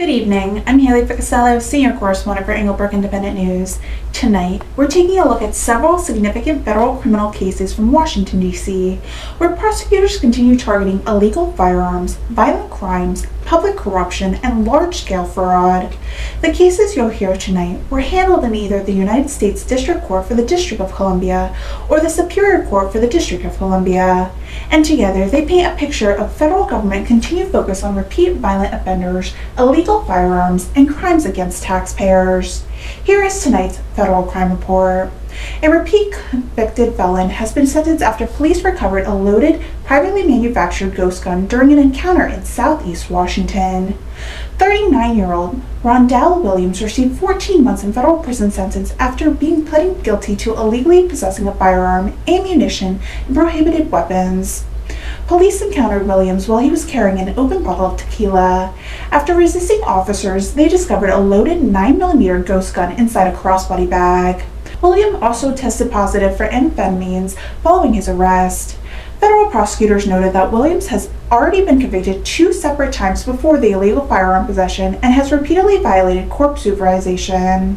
Good evening, I'm Haylee Ficuciello, Senior Correspondent for Englebrook Independent News. Tonight, we're taking a look at several significant federal criminal cases from Washington, D.C., where prosecutors continue targeting illegal firearms, violent crimes, public corruption, and large-scale fraud. The cases you'll hear tonight were handled in either the United States District Court for the District of Columbia or the Superior Court for the District of Columbia, and together they paint a picture of federal government continued focus on repeat violent offenders, illegal firearms, and crimes against taxpayers. Here is tonight's federal crime report. A repeat convicted felon has been sentenced after police recovered a loaded, privately manufactured ghost gun during an encounter in Southeast Washington. 39-year-old Rondell Williams received 14 months in federal prison sentence after being pleaded guilty to illegally possessing a firearm, ammunition, and prohibited weapons. Police encountered Williams while he was carrying an open bottle of tequila. After resisting officers, they discovered a loaded 9mm ghost gun inside a crossbody bag. Williams also tested positive for amphetamines following his arrest. Federal prosecutors noted that Williams has already been convicted 2 separate times before the illegal firearm possession and has repeatedly violated court supervision.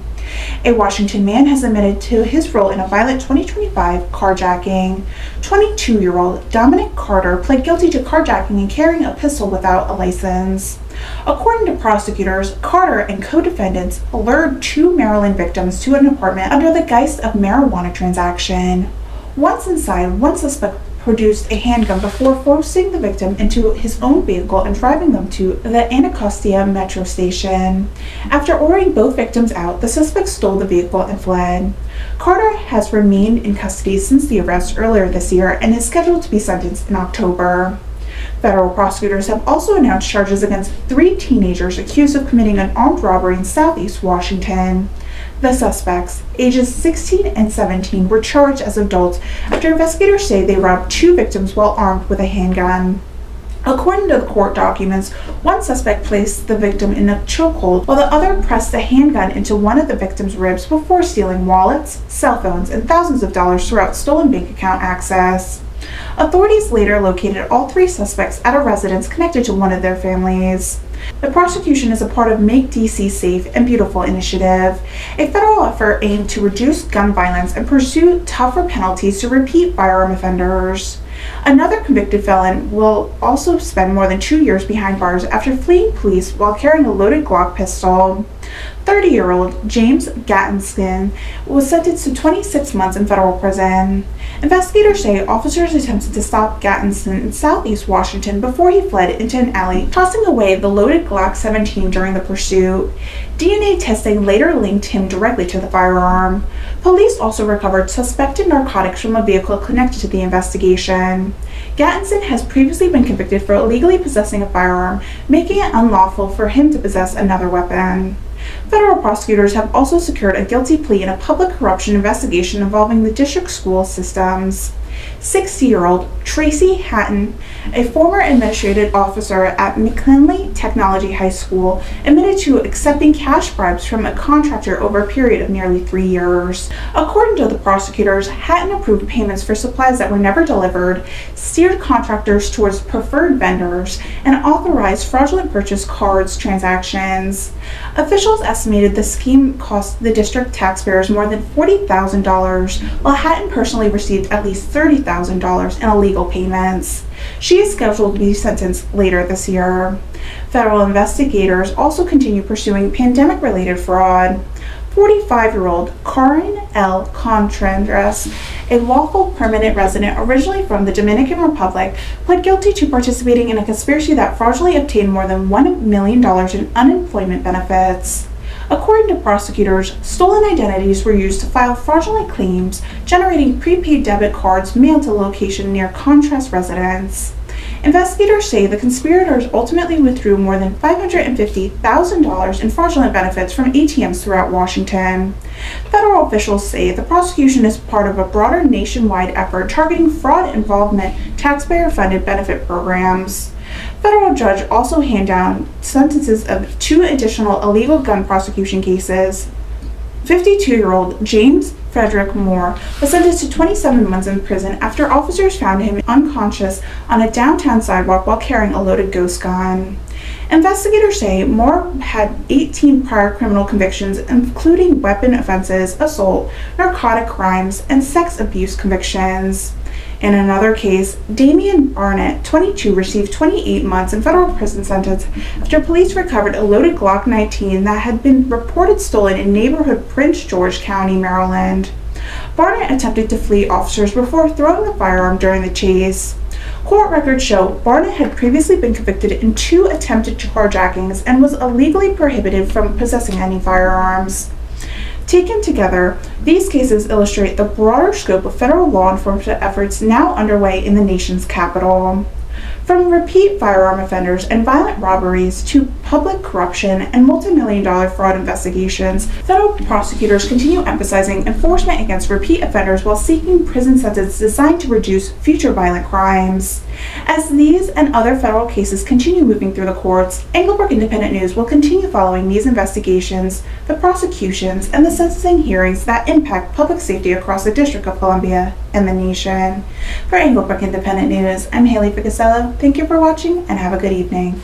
A Washington man has admitted to his role in a violent 2025 carjacking. 22-year-old Dominic Carter pled guilty to carjacking and carrying a pistol without a license. According to prosecutors, Carter and co-defendants lured 2 Maryland victims to an apartment under the guise of marijuana transaction. Once inside, one suspect produced a handgun before forcing the victim into his own vehicle and driving them to the Anacostia metro station. After ordering both victims out, the suspect stole the vehicle and fled. Carter has remained in custody since the arrest earlier this year and is scheduled to be sentenced in October. Federal prosecutors have also announced charges against 3 teenagers accused of committing an armed robbery in Southeast Washington. The suspects, ages 16 and 17, were charged as adults after investigators say they robbed 2 victims while armed with a handgun. According to the court documents, one suspect placed the victim in a chokehold while the other pressed the handgun into one of the victim's ribs before stealing wallets, cell phones, and thousands of dollars throughout stolen bank account access. Authorities later located all 3 suspects at a residence connected to one of their families. The prosecution is a part of Make D.C. Safe and Beautiful initiative, a federal effort aimed to reduce gun violence and pursue tougher penalties to repeat firearm offenders. Another convicted felon will also spend more than 2 years behind bars after fleeing police while carrying a loaded Glock pistol. 30-year-old James Gattinson was sentenced to 26 months in federal prison. Investigators say officers attempted to stop Gattinson in Southeast Washington before he fled into an alley, tossing away the loaded Glock 17 during the pursuit. DNA testing later linked him directly to the firearm. Police also recovered suspected narcotics from a vehicle connected to the investigation. Gattinson has previously been convicted for illegally possessing a firearm, making it unlawful for him to possess another weapon. Federal prosecutors have also secured a guilty plea in a public corruption investigation involving the district school systems. 60-year-old Tracy Hatton, a former administrative officer at McKinley Technology High School, admitted to accepting cash bribes from a contractor over a period of nearly 3 years. According to the prosecutors, Hatton approved payments for supplies that were never delivered, steered contractors towards preferred vendors, and authorized fraudulent purchase cards transactions. Officials estimated the scheme cost the district taxpayers more than $40,000, while Hatton personally received at least $30,000 in illegal payments. She is scheduled to be sentenced later this year. Federal investigators also continue pursuing pandemic-related fraud. 45-year-old Karen L. Contreras, a lawful permanent resident originally from the Dominican Republic, pled guilty to participating in a conspiracy that fraudulently obtained more than $1 million in unemployment benefits. According to prosecutors, stolen identities were used to file fraudulent claims, generating prepaid debit cards mailed to a location near Contreras' residence. Investigators say the conspirators ultimately withdrew more than $550,000 in fraudulent benefits from ATMs throughout Washington. Federal officials say the prosecution is part of a broader nationwide effort targeting fraud involvement taxpayer-funded benefit programs. Federal judge also handed down sentences of 2 additional illegal gun prosecution cases. 52-year-old James Frederick Moore was sentenced to 27 months in prison after officers found him unconscious on a downtown sidewalk while carrying a loaded ghost gun. Investigators say Moore had 18 prior criminal convictions, including weapon offenses, assault, narcotic crimes, and sex abuse convictions. In another case, Damian Barnett, 22, received 28 months in federal prison sentence after police recovered a loaded Glock 19 that had been reported stolen in neighborhood Prince George County, Maryland. Barnett attempted to flee officers before throwing the firearm during the chase. Court records show Barnett had previously been convicted in 2 attempted carjackings and was illegally prohibited from possessing any firearms. Taken together, these cases illustrate the broader scope of federal law enforcement efforts now underway in the nation's capital. From repeat firearm offenders and violent robberies to public corruption and multi-million-dollar fraud investigations, federal prosecutors continue emphasizing enforcement against repeat offenders while seeking prison sentences designed to reduce future violent crimes. As these and other federal cases continue moving through the courts, Englebrook Independent News will continue following these investigations, the prosecutions, and the sentencing hearings that impact public safety across the District of Columbia and the nation. For Englebrook Independent News, I'm Haylee Ficuciello. Thank you for watching and have a good evening.